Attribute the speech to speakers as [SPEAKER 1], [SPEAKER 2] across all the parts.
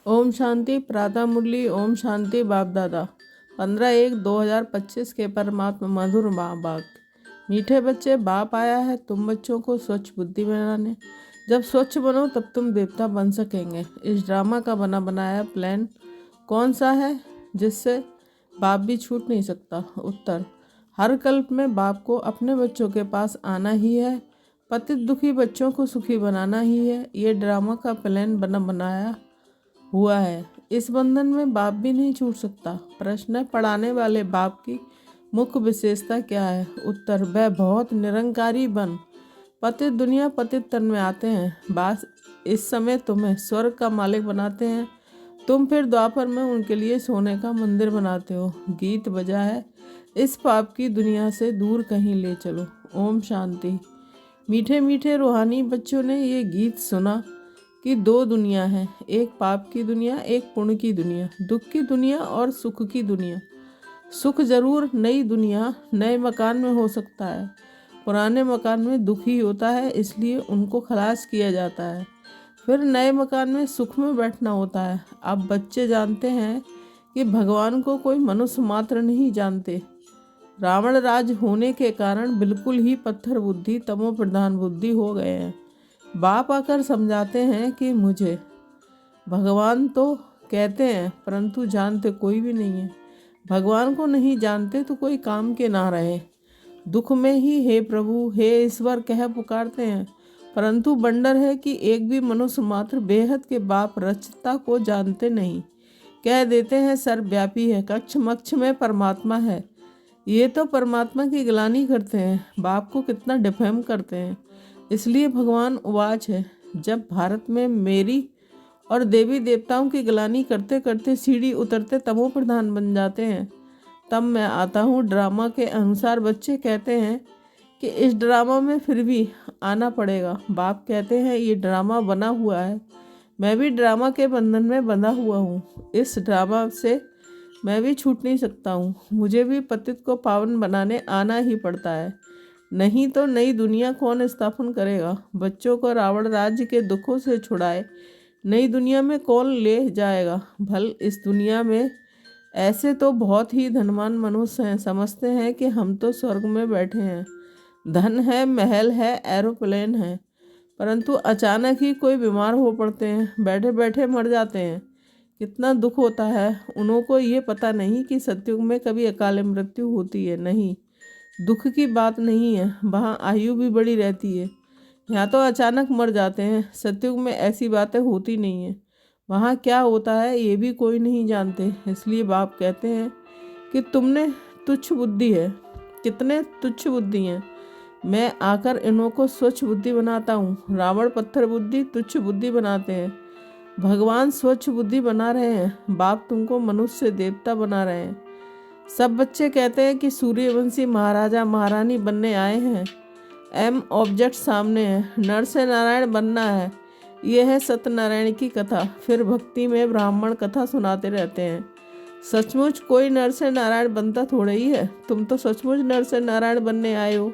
[SPEAKER 1] ओम शांति। प्रातः मुरली। ओम शांति। बाप दादा 15/1/2025 के परमात्मा मधुर बाप। मीठे बच्चे, बाप आया है तुम बच्चों को स्वच्छ बुद्धि बनाने। जब स्वच्छ बनो तब तुम देवता बन सकेंगे। इस ड्रामा का बना बनाया प्लान कौन सा है जिससे बाप भी छूट नहीं सकता? उत्तर, हर कल्प में बाप को अपने बच्चों के पास आना ही है। पतित दुखी बच्चों को सुखी बनाना ही है। ये ड्रामा का प्लान बना बनाया हुआ है। इस बंधन में बाप भी नहीं छूट सकता। प्रश्न है, पढ़ाने वाले बाप की मुख्य विशेषता क्या है? उत्तर, वह बहुत निरंकारी बन पतित दुनिया पतित तन में आते हैं। बास इस समय तुम्हें स्वर्ग का मालिक बनाते हैं। तुम फिर द्वापर में उनके लिए सोने का मंदिर बनाते हो। गीत बजा है, इस पाप की दुनिया से दूर कहीं ले चलो। ओम शांति। मीठे मीठे रूहानी बच्चों ने ये गीत सुना कि दो दुनिया है, एक पाप की दुनिया, एक पुण्य की दुनिया, दुख की दुनिया और सुख की दुनिया। सुख जरूर नई दुनिया नए मकान में हो सकता है। पुराने मकान में दुख ही होता है, इसलिए उनको खलास किया जाता है। फिर नए मकान में सुख में बैठना होता है। अब बच्चे जानते हैं कि भगवान को कोई मनुष्य मात्र नहीं जानते। रावण राज होने के कारण बिल्कुल ही पत्थर बुद्धि, तमो प्रधान बुद्धि हो गए हैं। बाप आकर समझाते हैं कि मुझे भगवान तो कहते हैं परंतु जानते कोई भी नहीं है। भगवान को नहीं जानते तो कोई काम के ना रहे। दुख में ही हे प्रभु, हे ईश्वर कह पुकारते हैं, परंतु बंडर है कि एक भी मनुष्य मात्र बेहद के बाप रचता को जानते नहीं। कह देते हैं सर्वव्यापी है, कक्ष मक्ष में परमात्मा है। ये तो परमात्मा की गिलानी करते हैं, बाप को कितना डिफेम करते हैं। इसलिए भगवान उवाच है, जब भारत में मेरी और देवी देवताओं की गिलानी करते करते सीढ़ी उतरते तमो प्रधान बन जाते हैं, तब मैं आता हूँ। ड्रामा के अनुसार बच्चे कहते हैं कि इस ड्रामा में फिर भी आना पड़ेगा। बाप कहते हैं ये ड्रामा बना हुआ है, मैं भी ड्रामा के बंधन में बंधा हुआ हूँ। इस ड्रामा से मैं भी छूट नहीं सकता हूँ। मुझे भी पतित को पावन बनाने आना ही पड़ता है, नहीं तो नई दुनिया कौन स्थापन करेगा? बच्चों को रावण राज्य के दुखों से छुड़ाए नई दुनिया में कौन ले जाएगा? भल इस दुनिया में ऐसे तो बहुत ही धनवान मनुष्य हैं, समझते हैं कि हम तो स्वर्ग में बैठे हैं, धन है, महल है, एरोप्लेन है, परंतु अचानक ही कोई बीमार हो पड़ते हैं, बैठे बैठे मर जाते हैं। कितना दुख होता है। उन्हों को ये पता नहीं कि सतयुग में कभी अकाल मृत्यु होती है। नहीं, दुख की बात नहीं है, वहाँ आयु भी बड़ी रहती है। यहाँ तो अचानक मर जाते हैं। सतयुग में ऐसी बातें होती नहीं है। वहाँ क्या होता है ये भी कोई नहीं जानते। इसलिए बाप कहते हैं कि तुमने तुच्छ बुद्धि है। कितने तुच्छ बुद्धि हैं। मैं आकर इन्हों को स्वच्छ बुद्धि बनाता हूँ। रावण पत्थर बुद्धि, तुच्छ बुद्धि बनाते हैं। भगवान स्वच्छ बुद्धि बना रहे हैं। बाप तुमको मनुष्य से देवता बना रहे हैं। सब बच्चे कहते हैं कि सूर्यवंशी महाराजा महारानी बनने आए हैं। एम ऑब्जेक्ट सामने है, नर से नारायण बनना है। यह है सत्यनारायण की कथा। फिर भक्ति में ब्राह्मण कथा सुनाते रहते हैं। सचमुच कोई नर से नारायण बनता थोड़ा ही है। तुम तो सचमुच नर से नारायण बनने आए हो।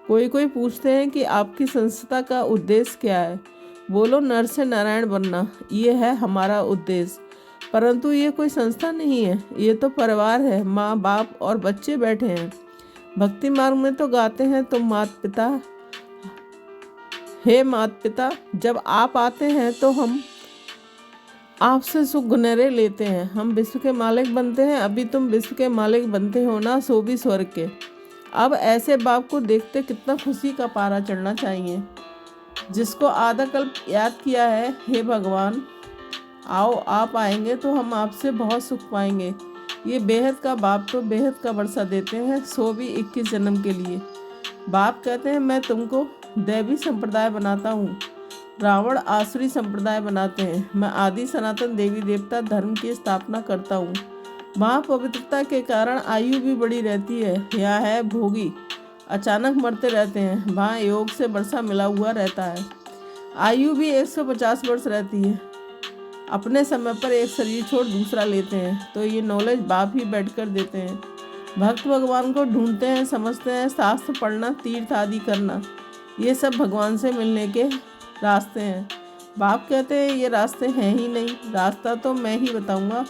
[SPEAKER 1] कोई कोई पूछते हैं कि आपकी संस्था का उद्देश्य क्या है? बोलो नर से नारायण बनना, ये है हमारा उद्देश्य। परंतु ये कोई संस्था नहीं है, ये तो परिवार है। माँ बाप और बच्चे बैठे हैं। भक्ति मार्ग में तो गाते हैं तुम माता पिता, हे माता पिता, जब आप आते हैं तो हम आपसे सुख गुनहरे लेते हैं। हम विश्व के मालिक बनते हैं। अभी तुम विश्व के मालिक बनते हो ना, सो भी स्वर्ग के। अब ऐसे बाप को देखते कितना खुशी का पारा चढ़ना चाहिए। जिसको आधा कल्प याद किया है, हे भगवान आओ, आप आएंगे तो हम आपसे बहुत सुख पाएंगे। ये बेहद का बाप तो बेहद का वर्षा देते हैं, सो भी 21 जन्म के लिए। बाप कहते हैं मैं तुमको दैवी संप्रदाय बनाता हूँ, रावण आसुरी संप्रदाय बनाते हैं। मैं आदि सनातन देवी देवता धर्म की स्थापना करता हूँ। वहाँ पवित्रता के कारण आयु भी बड़ी रहती है। यहाँ है भोगी, अचानक मरते रहते हैं। वहाँ योग से वर्षा मिला हुआ रहता है। आयु भी 150 वर्ष रहती है। अपने समय पर एक शरीर छोड़ दूसरा लेते हैं। तो ये नॉलेज बाप ही बैठकर देते हैं। भक्त भगवान को ढूंढते हैं, समझते हैं। शास्त्र पढ़ना, तीर्थ आदि करना, ये सब भगवान से मिलने के रास्ते हैं। बाप कहते हैं ये रास्ते हैं ही नहीं, रास्ता तो मैं ही बताऊंगा।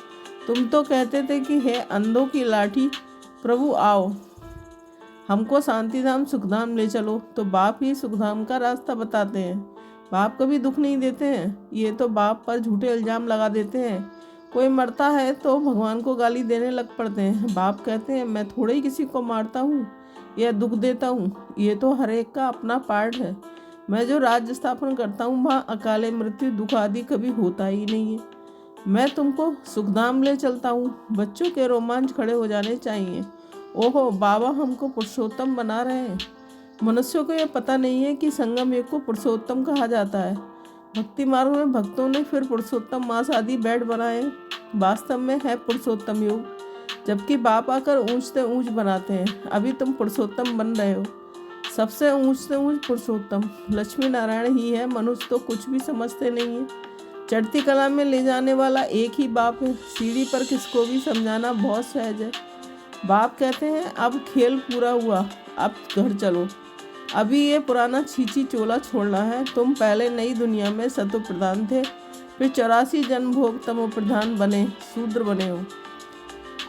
[SPEAKER 1] तुम तो कहते थे कि हे अंधों की लाठी, प्रभु आओ हमको शांतिधाम सुखधाम ले चलो। तो बाप ही सुखधाम का रास्ता बताते हैं। बाप कभी दुख नहीं देते हैं। ये तो बाप पर झूठे इल्ज़ाम लगा देते हैं। कोई मरता है तो भगवान को गाली देने लग पड़ते हैं। बाप कहते हैं मैं थोड़े ही किसी को मारता हूँ या दुख देता हूँ, ये तो हर एक का अपना पार्ट है। मैं जो राज्य स्थापन करता हूँ वहाँ अकाले मृत्यु दुख आदि कभी होता ही नहीं है। मैं तुमको सुखधाम ले चलता हूँ। बच्चों के रोमांच खड़े हो जाने चाहिए। ओहो बाबा हमको पुरुषोत्तम बना रहे हैं। मनुष्यों को यह पता नहीं है कि संगम युग को पुरुषोत्तम कहा जाता है। भक्ति मार्ग में भक्तों ने फिर पुरुषोत्तम मास आदि बेड बनाए। वास्तव में है पुरुषोत्तम युग, जबकि बाप आकर ऊंच से ऊंच बनाते हैं। अभी तुम पुरुषोत्तम बन रहे हो। सबसे ऊंच से ऊंच पुरुषोत्तम लक्ष्मी नारायण ही है। मनुष्य तो कुछ भी समझते नहीं है। चढ़ती कला में ले जाने वाला एक ही बाप है। सीढ़ी पर किसको भी समझाना बहुत सहज है। बाप कहते हैं अब खेल पूरा हुआ, अब घर चलो। अभी ये पुराना छींची चोला छोड़ना है। तुम पहले नई दुनिया में सतो प्रधान थे, फिर 84 जन्म भोग तमो प्रधान बने, शूद्र बने हो।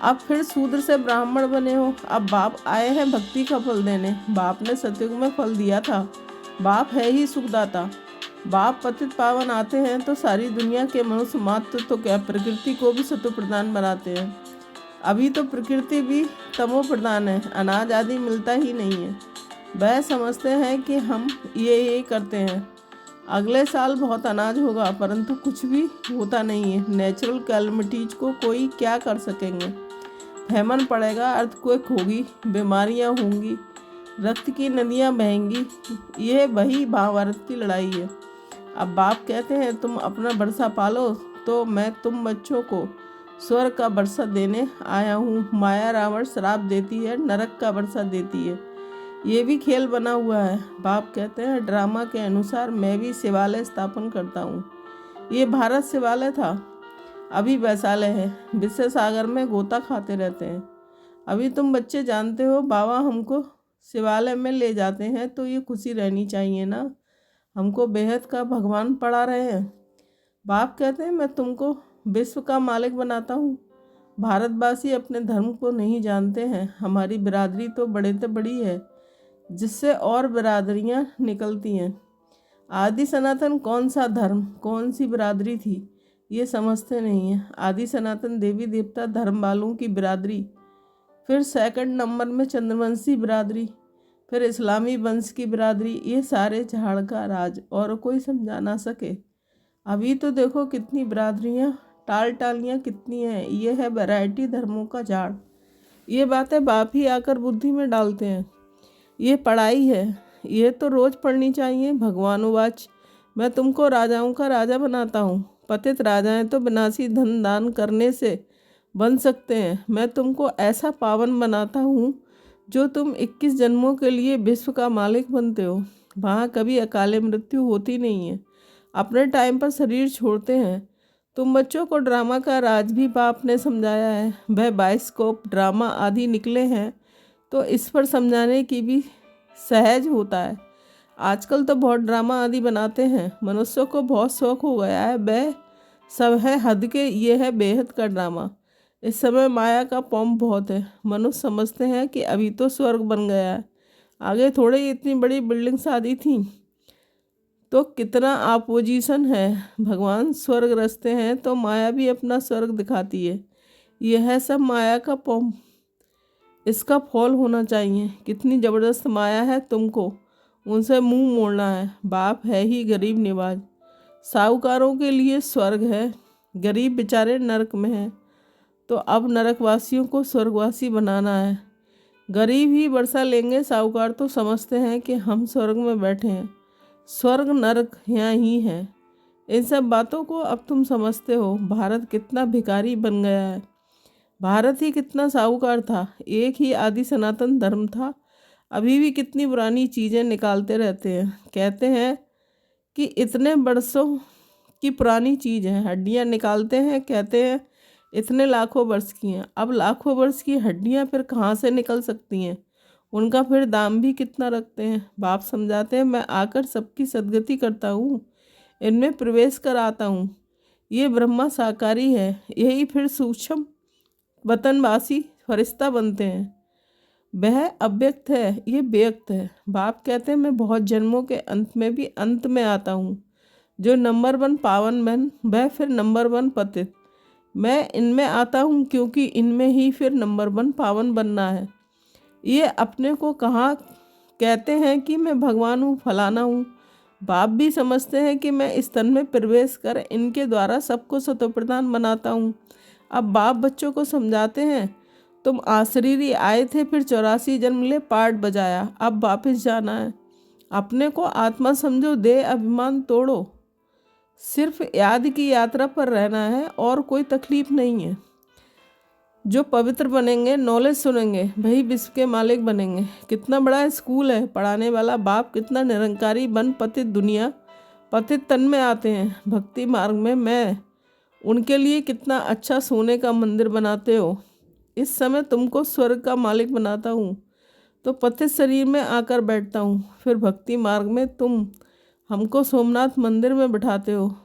[SPEAKER 1] अब फिर शूद्र से ब्राह्मण बने हो। अब बाप आए हैं भक्ति का फल देने। बाप ने सतयुग में फल दिया था। बाप है ही सुखदाता। बाप पतित पावन आते हैं तो सारी दुनिया के मनुष्य मात्र तो क्या प्रकृति को भी सतो प्रधान बनाते हैं। अभी तो प्रकृति भी तमो प्रधान है, अनाज आदि मिलता ही नहीं है। वह समझते हैं कि हम ये करते हैं, अगले साल बहुत अनाज होगा, परंतु कुछ भी होता नहीं है। नेचुरल कैलमिटीज को कोई क्या कर सकेंगे। फैमन पड़ेगा, अर्थक्वेक होगी, बीमारियां होंगी, रक्त की नदियां बहेंगी। यह वही महाभारत की लड़ाई है। अब बाप कहते हैं तुम अपना बरसा पालो, तो मैं तुम बच्चों को स्वर्ग का बरसा देने आया हूँ। माया रावण श्राप देती है, नरक का बरसा देती है। ये भी खेल बना हुआ है। बाप कहते हैं ड्रामा के अनुसार मैं भी शिवालय स्थापन करता हूँ। ये भारत शिवालय था, अभी वैशालय है। विश्व सागर में गोता खाते रहते हैं। अभी तुम बच्चे जानते हो बाबा हमको शिवालय में ले जाते हैं तो ये खुशी रहनी चाहिए ना। हमको बेहद का भगवान पढ़ा रहे हैं। बाप कहते हैं मैं तुमको विश्व का मालिक बनाता हूँ। भारतवासी अपने धर्म को नहीं जानते हैं। हमारी बिरादरी तो बड़े से बड़ी है, जिससे और बिरादरियाँ निकलती हैं। आदि सनातन कौन सा धर्म, कौन सी बिरादरी थी, ये समझते नहीं हैं। आदि सनातन देवी देवता धर्म वालों की बिरादरी, फिर सेकंड नंबर में चंद्रवंशी बिरादरी, फिर इस्लामी वंश की बिरादरी। ये सारे झाड़ का राज, और कोई समझा ना सके। अभी तो देखो कितनी बिरादरियाँ, टाल टालियाँ कितनी हैं। ये है वैरायटी धर्मों का झाड़। ये बातें बाप ही आकर बुद्धि में डालते हैं। ये पढ़ाई है, ये तो रोज़ पढ़नी चाहिए। भगवान उवाच मैं तुमको राजाओं का राजा बनाता हूँ। पतित राजाएं तो विनाशी धन दान करने से बन सकते हैं। मैं तुमको ऐसा पावन बनाता हूँ जो तुम 21 जन्मों के लिए विश्व का मालिक बनते हो। वहाँ कभी अकाले मृत्यु होती नहीं है। अपने टाइम पर शरीर छोड़ते हैं। तुम बच्चों को ड्रामा का राज भी बाप ने समझाया है। वह बाइस्कोप ड्रामा आदि निकले हैं तो इस पर समझाने की भी सहज होता है। आजकल तो बहुत ड्रामा आदि बनाते हैं। मनुष्यों को बहुत शौक हो गया है। वह सब है हद के, ये है बेहद का ड्रामा। इस समय माया का पॉम्प बहुत है। मनुष्य समझते हैं कि अभी तो स्वर्ग बन गया है, आगे थोड़े ही इतनी बड़ी बिल्डिंग्स आदि थी तो कितना अपोजिशन है। भगवान स्वर्ग रचते हैं तो माया भी अपना स्वर्ग दिखाती है। यह है सब माया का पॉम्प, इसका फॉल होना चाहिए। कितनी ज़बरदस्त माया है, तुमको उनसे मुंह मोड़ना है। बाप है ही गरीब निवाज। साहूकारों के लिए स्वर्ग है, गरीब बेचारे नरक में हैं। तो अब नरकवासियों को स्वर्गवासी बनाना है। गरीब ही बरसा लेंगे, साहूकार तो समझते हैं कि हम स्वर्ग में बैठे हैं। स्वर्ग नरक यहाँ ही है। इन सब बातों को अब तुम समझते हो। भारत कितना भिखारी बन गया है। भारत ही कितना साहूकार था। एक ही आदि सनातन धर्म था। अभी भी कितनी पुरानी चीज़ें निकालते रहते हैं। कहते हैं कि इतने बरसों की पुरानी चीज़ है। हड्डियाँ निकालते हैं, कहते हैं इतने लाखों वर्ष की हैं। अब लाखों वर्ष की हड्डियाँ फिर कहाँ से निकल सकती हैं। उनका फिर दाम भी कितना रखते हैं। बाप समझाते हैं मैं आकर सबकी सदगति करता हूँ। इनमें प्रवेश कर आता हूँ। ये ब्रह्मा साकारी है, यही फिर सूक्ष्म वतनवासी फरिश्ता बनते हैं। वह अव्यक्त है, ये व्यक्त है। बाप कहते हैं मैं बहुत जन्मों के अंत में भी अंत में आता हूँ। जो नंबर 1 पावन बन, वह फिर नंबर 1 पतित। मैं इनमें आता हूँ क्योंकि इनमें ही फिर नंबर 1 पावन बनना है। ये अपने को कहाँ कहते हैं कि मैं भगवान हूँ, फलाना हूँ। बाप भी समझते हैं कि मैं इस तन में प्रवेश कर इनके द्वारा सबको सतोप्रधान बनाता हूँ। अब बाप बच्चों को समझाते हैं, तुम आशरीरी आए थे, फिर 84 जन्म ले पाठ बजाया, अब वापस जाना है। अपने को आत्मा समझो, दे अभिमान तोड़ो। सिर्फ याद की यात्रा पर रहना है और कोई तकलीफ नहीं है। जो पवित्र बनेंगे, नॉलेज सुनेंगे, वही विश्व के मालिक बनेंगे। कितना बड़ा स्कूल है, पढ़ाने वाला बाप कितना निरंकारी बन पतित दुनिया पतित तन में आते हैं। भक्ति मार्ग में मैं उनके लिए कितना अच्छा सोने का मंदिर बनाते हो। इस समय तुमको स्वर्ग का मालिक बनाता हूँ तो पतित शरीर में आकर बैठता हूँ। फिर भक्ति मार्ग में तुम हमको सोमनाथ मंदिर में बिठाते हो,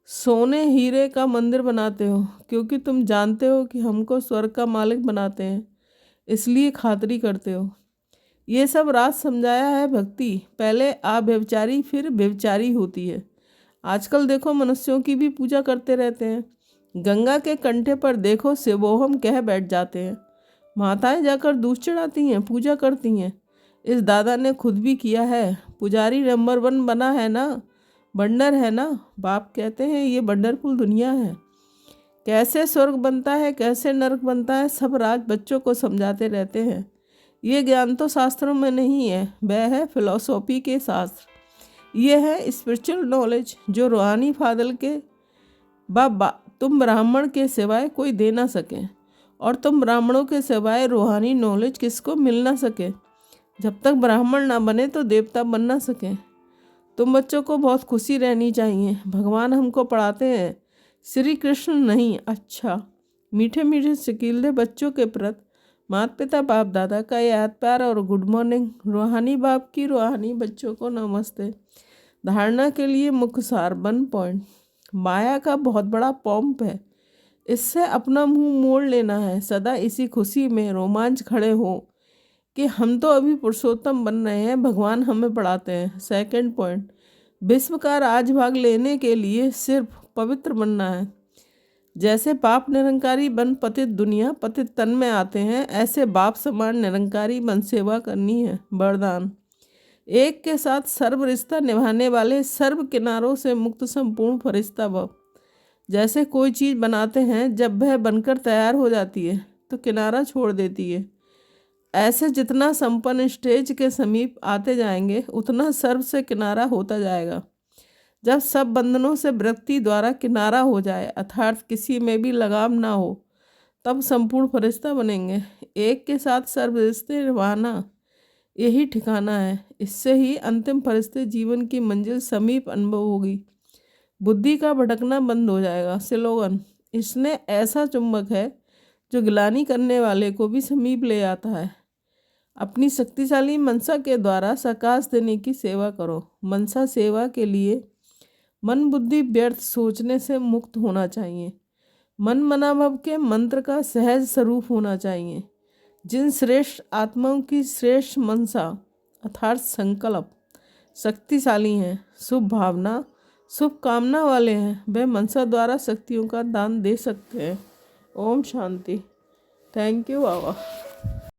[SPEAKER 1] सोने हीरे का मंदिर बनाते हो, क्योंकि तुम जानते हो कि हमको स्वर्ग का मालिक बनाते हैं, इसलिए खातिरी करते हो। ये सब राज समझाया है भक्ति। पहले अव्यभिचारी फिर व्यभिचारी होती है। आजकल देखो मनुष्यों की भी पूजा करते रहते हैं। गंगा के कंठे पर देखो शिवोहम कह बैठ जाते हैं। माताएं जाकर दूध चढ़ाती हैं, पूजा करती हैं। इस दादा ने खुद भी किया है। पुजारी नंबर 1 बना है ना, बंडर है ना। बाप कहते हैं ये बंडरफुल दुनिया है। कैसे स्वर्ग बनता है, कैसे नरक बनता है, सब राज बच्चों को समझाते रहते हैं। ये ज्ञान तो शास्त्रों में नहीं है, वह है फिलॉसफी के शास्त्र। ये है स्पिरिचुअल नॉलेज जो रूहानी फादल के तुम ब्राह्मण के सिवाय कोई दे ना सके, और तुम ब्राह्मणों के सिवाय रूहानी नॉलेज किसको मिल ना सके। जब तक ब्राह्मण ना बने तो देवता बन ना सके। तुम बच्चों को बहुत खुशी रहनी चाहिए। भगवान हमको पढ़ाते हैं, श्री कृष्ण नहीं। अच्छा, मीठे मीठे शकीले बच्चों के प्रति माता पिता बाप दादा का याद प्यार और गुड मॉर्निंग। रूहानी बाप की रूहानी बच्चों को नमस्ते। धारणा के लिए मुख्य सार 1 पॉइंट। माया का बहुत बड़ा पंप है, इससे अपना मुंह मोड़ लेना है। सदा इसी खुशी में रोमांच खड़े हो कि हम तो अभी पुरुषोत्तम बन रहे हैं, भगवान हमें पढ़ाते हैं। 2 पॉइंट, विश्व का राजभाग लेने के लिए सिर्फ पवित्र बनना है। जैसे बाप निरंकारी बन पतित दुनिया पतित तन में आते हैं, ऐसे बाप समान निरंकारी बन सेवा करनी है। वरदान, एक के साथ सर्व रिश्ता निभाने वाले, सर्व किनारों से मुक्त संपूर्ण फरिश्ता भव। जैसे कोई चीज़ बनाते हैं, जब वह बनकर तैयार हो जाती है तो किनारा छोड़ देती है, ऐसे जितना संपन्न स्टेज के समीप आते जाएंगे उतना सर्व से किनारा होता जाएगा। जब सब बंधनों से व्यक्ति द्वारा किनारा हो जाए, अर्थात किसी में भी लगाम ना हो, तब संपूर्ण फरिश्ता बनेंगे। एक के साथ सर्व रिश्ते निभाना यही ठिकाना है। इससे ही अंतिम फरिश्ते जीवन की मंजिल समीप अनुभव होगी। बुद्धि का भटकना बंद हो जाएगा। स्लोगन, इसने ऐसा चुंबक है जो गिलानी करने वाले को भी समीप ले आता है। अपनी शक्तिशाली मनसा के द्वारा सकाश देने की सेवा करो। मनसा सेवा के लिए मन बुद्धि व्यर्थ सोचने से मुक्त होना चाहिए। मन मनाभव के मंत्र का सहज स्वरूप होना चाहिए। जिन श्रेष्ठ आत्माओं की श्रेष्ठ मनसा अर्थात संकल्प शक्तिशाली हैं, शुभ भावना शुभ कामना वाले हैं, वे मनसा द्वारा शक्तियों का दान दे सकते हैं। ओम शांति। Thank you Baba.